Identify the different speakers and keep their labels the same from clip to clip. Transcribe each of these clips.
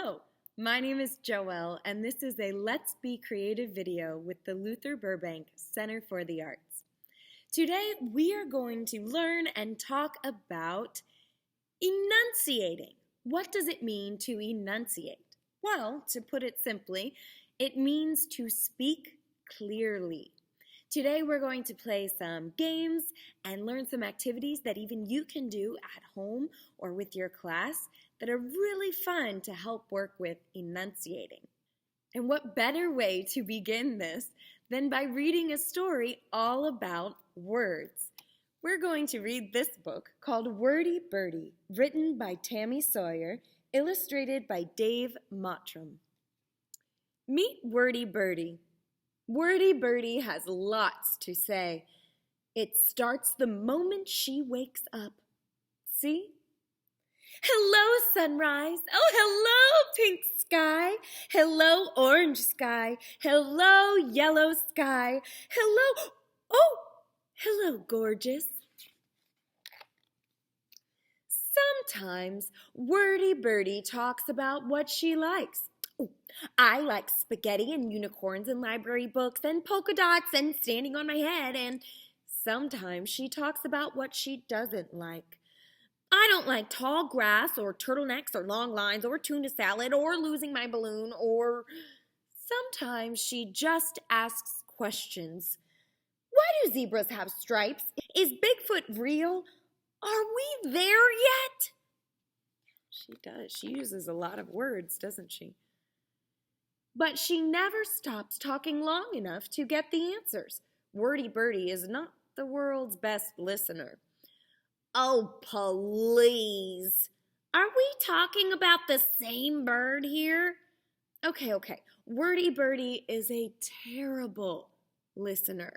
Speaker 1: Hello, my name is Joelle, and this is a Let's Be Creative video with the Luther Burbank Center for the Arts. Today, we are going to learn and talk about enunciating. What does it mean to enunciate? Well, to put it simply, it means to speak clearly. Today, we're going to play some games and learn some activities that even you can do at home or with your class that are really fun to help work with enunciating. And what better way to begin this than by reading a story all about words? We're going to read this book called Wordy Birdie, written by Tammy Sawyer, illustrated by Dave Mottram. Meet Wordy Birdie. Wordy Birdie has lots to say. It starts the moment she wakes up. See? Hello, sunrise. Oh, hello, pink sky. Hello, orange sky. Hello, yellow sky. Hello, oh, hello, gorgeous. Sometimes Wordy Birdie talks about what she likes. I like spaghetti and unicorns and library books and polka dots and standing on my head, and sometimes she talks about what she doesn't like. I don't like tall grass or turtlenecks or long lines or tuna salad or losing my balloon, or sometimes she just asks questions. Why do zebras have stripes? Is Bigfoot real? Are we there yet? She does. She uses a lot of words, doesn't she? But she never stops talking long enough to get the answers. Wordy Birdie is not the world's best listener. Oh, please. Are we talking about the same bird here? Okay. Wordy Birdie is a terrible listener.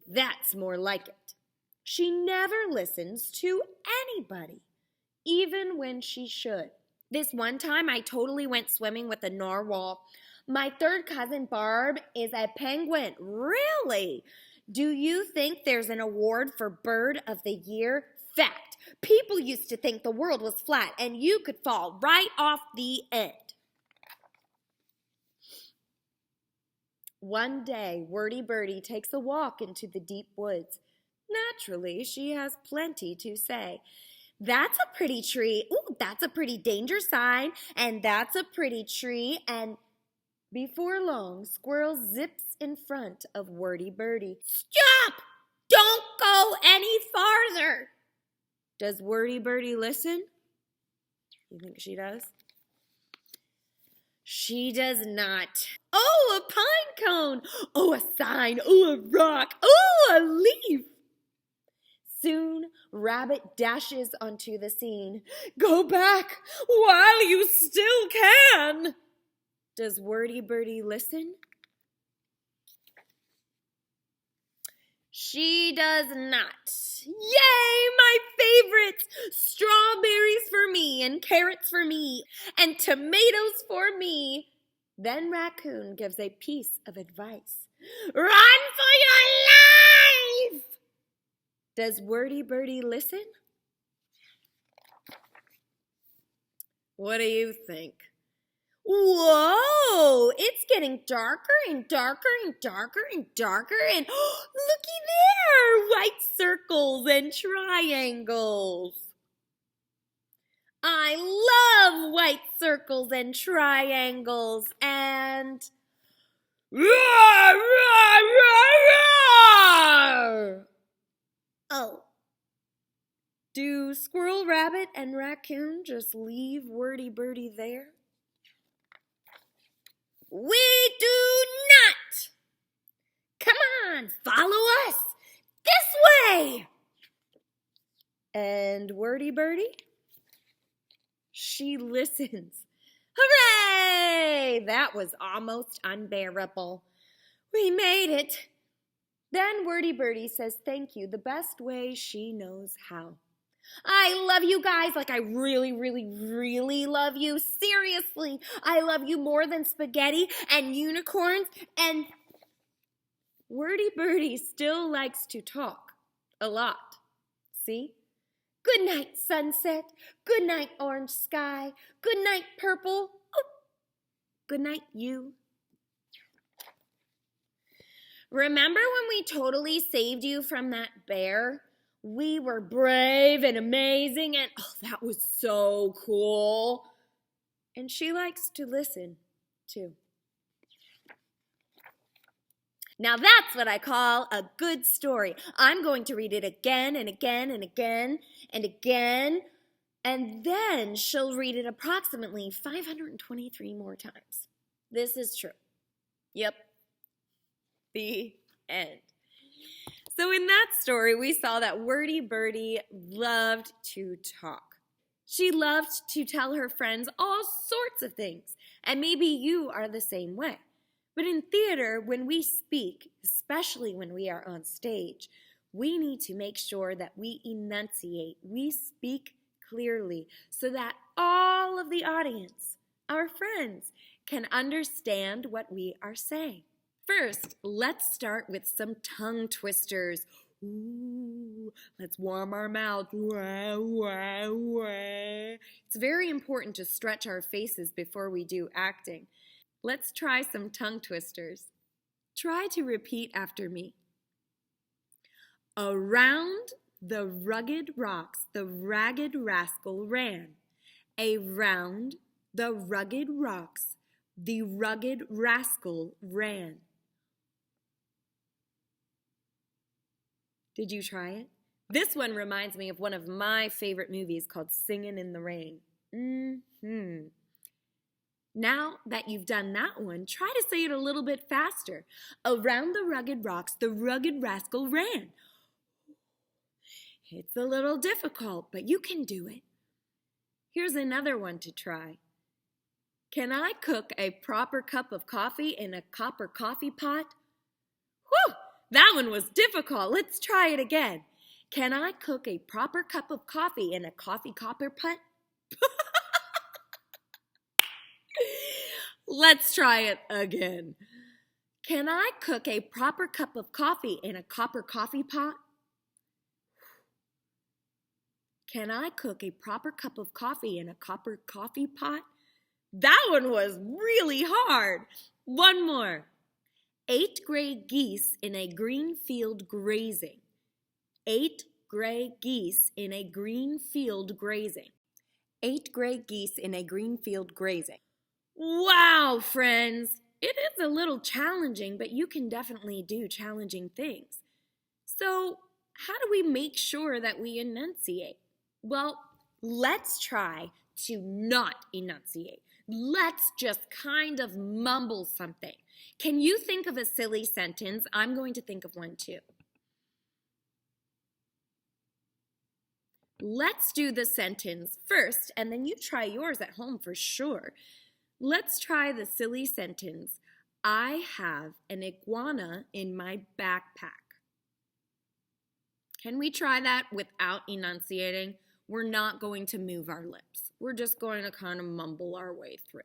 Speaker 1: That's more like it. She never listens to anybody, even when she should. This one time, I totally went swimming with a narwhal. My third cousin, Barb, is a penguin. Really? Do you think there's an award for Bird of the Year? Fact. People used to think the world was flat and you could fall right off the end. One day, Wordy Birdie takes a walk into the deep woods. Naturally, she has plenty to say. That's a pretty tree. Ooh, that's a pretty danger sign. And that's a pretty tree. And before long, Squirrel zips in front of Wordy Birdie. Stop! Don't go any farther! Does Wordy Birdie listen? You think she does? She does not. Oh, a pine cone! Oh, a sign! Oh, a rock! Oh, a leaf! Soon, Rabbit dashes onto the scene. Go back while you still can! Does Wordy Birdie listen? She does not. Yay, my favorites! Strawberries for me and carrots for me and tomatoes for me. Then Raccoon gives a piece of advice. Run for your life! Does Wordy Birdie listen? What do you think? Whoa! It's getting darker and darker and darker and darker, and looky there! White circles and triangles. I love white circles and triangles and roar, roar, roar, roar! Oh. Do Squirrel, Rabbit, and Raccoon just leave Wordy Birdie there? We do not! Come on, follow us! This way! And Wordy Birdie? She listens. Hooray! That was almost unbearable. We made it. Then Wordy Birdie says thank you the best way she knows how. I love you guys like I really, really, really love you. Seriously, I love you more than spaghetti and unicorns. And Wordy Birdie still likes to talk a lot. See? Good night, sunset. Good night, orange sky. Good night, purple. Oh, good night, you. Remember when we totally saved you from that bear? We were brave and amazing, and oh, that was so cool. And she likes to listen, too. Now that's what I call a good story. I'm going to read it again and again and again and again, and then she'll read it approximately 523 more times. This is true. Yep. The end. So in that story, we saw that Wordy Birdie loved to talk. She loved to tell her friends all sorts of things, and maybe you are the same way. But in theater, when we speak, especially when we are on stage, we need to make sure that we enunciate, we speak clearly, so that all of the audience, our friends, can understand what we are saying. First, let's start with some tongue twisters. Ooh, let's warm our mouth. Wah, wah, wah. It's very important to stretch our faces before we do acting. Let's try some tongue twisters. Try to repeat after me. Around the rugged rocks, the ragged rascal ran. Around the rugged rocks, the rugged rascal ran. Did you try it? This one reminds me of one of my favorite movies called Singin' in the Rain. Now that you've done that one, try to say it a little bit faster. Around the rugged rocks, the rugged rascal ran. It's a little difficult, but you can do it. Here's another one to try. Can I cook a proper cup of coffee in a copper coffee pot? Whew! That one was difficult. Let's try it again. Can I cook a proper cup of coffee in a coffee copper pot? Let's try it again. Can I cook a proper cup of coffee in a copper coffee pot? Can I cook a proper cup of coffee in a copper coffee pot? That one was really hard. One more. 8 gray geese in a green field grazing. 8 gray geese in a green field grazing. 8 gray geese in a green field grazing. Wow, friends! It is a little challenging, but you can definitely do challenging things. So, how do we make sure that we enunciate? Well, let's try to not enunciate. Let's just kind of mumble something. Can you think of a silly sentence? I'm going to think of one too. Let's do the sentence first, and then you try yours at home for sure. Let's try the silly sentence. I have an iguana in my backpack. Can we try that without enunciating? We're not going to move our lips. We're just going to kind of mumble our way through.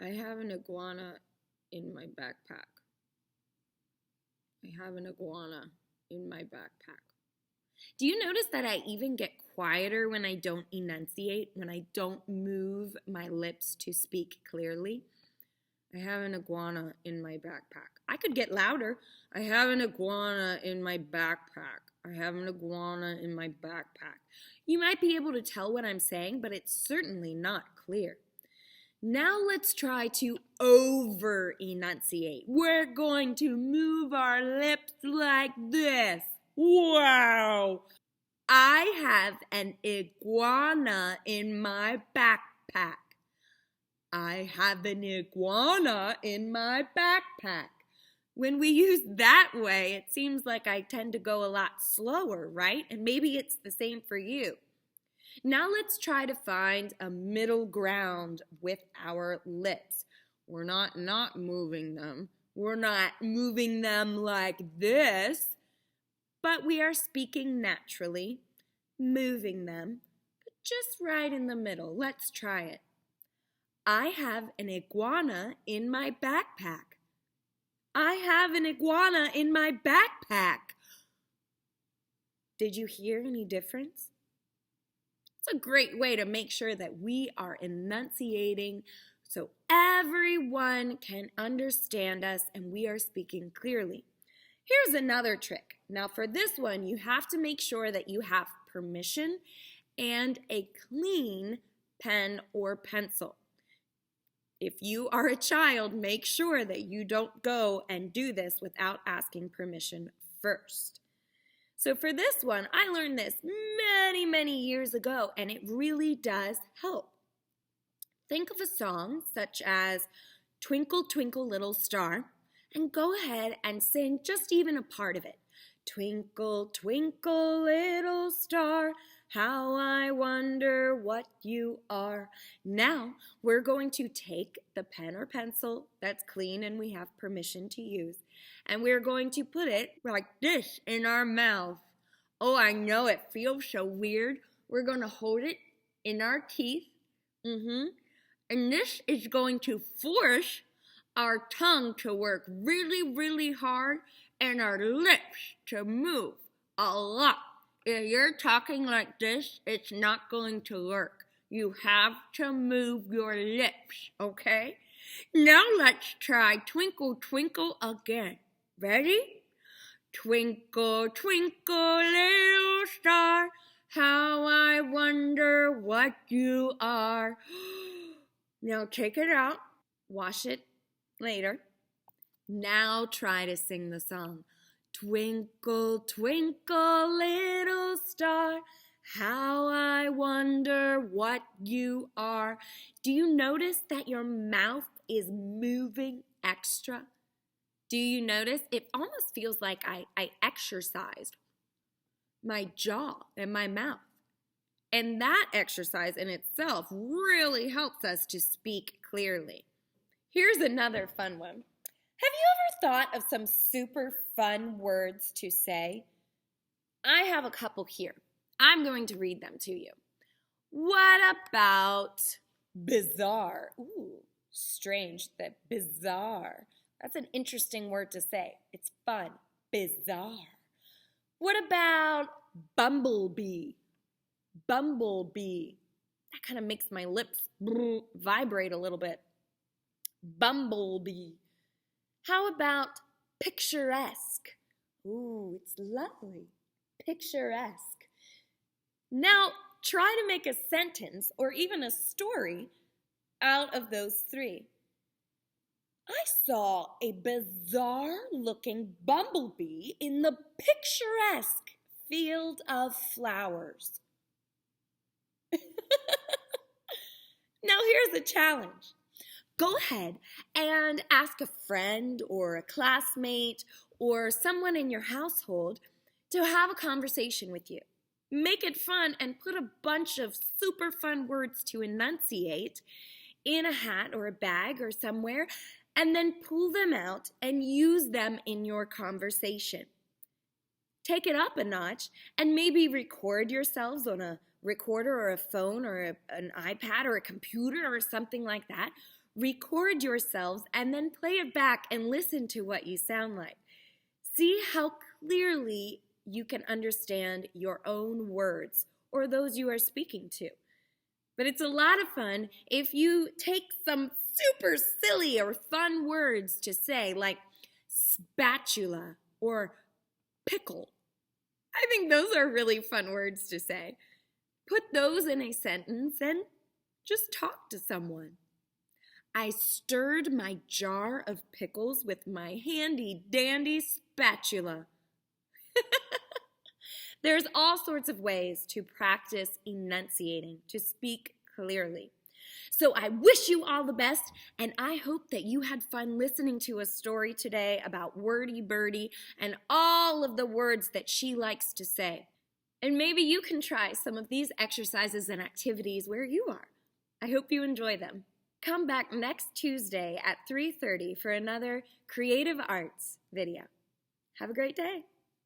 Speaker 1: I have an iguana in my backpack. I have an iguana in my backpack. Do you notice that I even get quieter when I don't enunciate, when I don't move my lips to speak clearly? I have an iguana in my backpack. I could get louder. I have an iguana in my backpack. I have an iguana in my backpack. You might be able to tell what I'm saying, but it's certainly not clear. Now let's try to over-enunciate. We're going to move our lips like this. Wow! I have an iguana in my backpack. I have an iguana in my backpack. When we use that way, it seems like I tend to go a lot slower, right? And maybe it's the same for you. Now let's try to find a middle ground with our lips. We're not moving them. We're not moving them like this, but we are speaking naturally, moving them, but just right in the middle. Let's try it. I have an iguana in my backpack. I have an iguana in my backpack. Did you hear any difference? It's a great way to make sure that we are enunciating so everyone can understand us and we are speaking clearly. Here's another trick. Now for this one, you have to make sure that you have permission and a clean pen or pencil. If you are a child, make sure that you don't go and do this without asking permission first. So for this one, I learned this many years ago, and it really does help. Think of a song such as Twinkle, Twinkle, Little Star, and go ahead and sing just even a part of it. Twinkle, twinkle, little star, how I wonder what you are. Now, we're going to take the pen or pencil that's clean and we have permission to use, and we're going to put it like this in our mouth. Oh, I know it feels so weird. We're going to hold it in our teeth. And this is going to force our tongue to work really hard and our lips to move a lot. If you're talking like this, it's not going to work. You have to move your lips, okay? Now let's try Twinkle, Twinkle again. Ready? Twinkle, twinkle, little star, how I wonder what you are. Now take it out, wash it later. Now try to sing the song. Twinkle, twinkle, little star, how I wonder what you are. Do you notice that your mouth is moving extra? Do you notice? It almost feels like I exercised my jaw and my mouth. And that exercise in itself really helps us to speak clearly. Here's another fun one. Have you ever thought of some super fun words to say? I have a couple here. I'm going to read them to you. What about bizarre? Ooh, strange, that bizarre. That's an interesting word to say. It's fun. Bizarre. What about bumblebee? Bumblebee. That kind of makes my lips vibrate a little bit. Bumblebee. How about picturesque? Ooh, it's lovely. Picturesque. Now, try to make a sentence or even a story out of those three. I saw a bizarre-looking bumblebee in the picturesque field of flowers. Now here's a challenge. Go ahead and ask a friend or a classmate or someone in your household to have a conversation with you. Make it fun and put a bunch of super fun words to enunciate in a hat or a bag or somewhere, and then pull them out and use them in your conversation. Take it up a notch and maybe record yourselves on a recorder or a phone or an iPad or a computer or something like that. Record yourselves and then play it back and listen to what you sound like. See how clearly you can understand your own words or those you are speaking to. But it's a lot of fun if you take some super silly or fun words to say, like spatula or pickle. I think those are really fun words to say. Put those in a sentence and just talk to someone. I stirred my jar of pickles with my handy dandy spatula. There's all sorts of ways to practice enunciating, to speak clearly. So I wish you all the best, and I hope that you had fun listening to a story today about Wordy Birdie and all of the words that she likes to say. And maybe you can try some of these exercises and activities where you are. I hope you enjoy them. Come back next Tuesday at 3:30 for another Creative Arts video. Have a great day.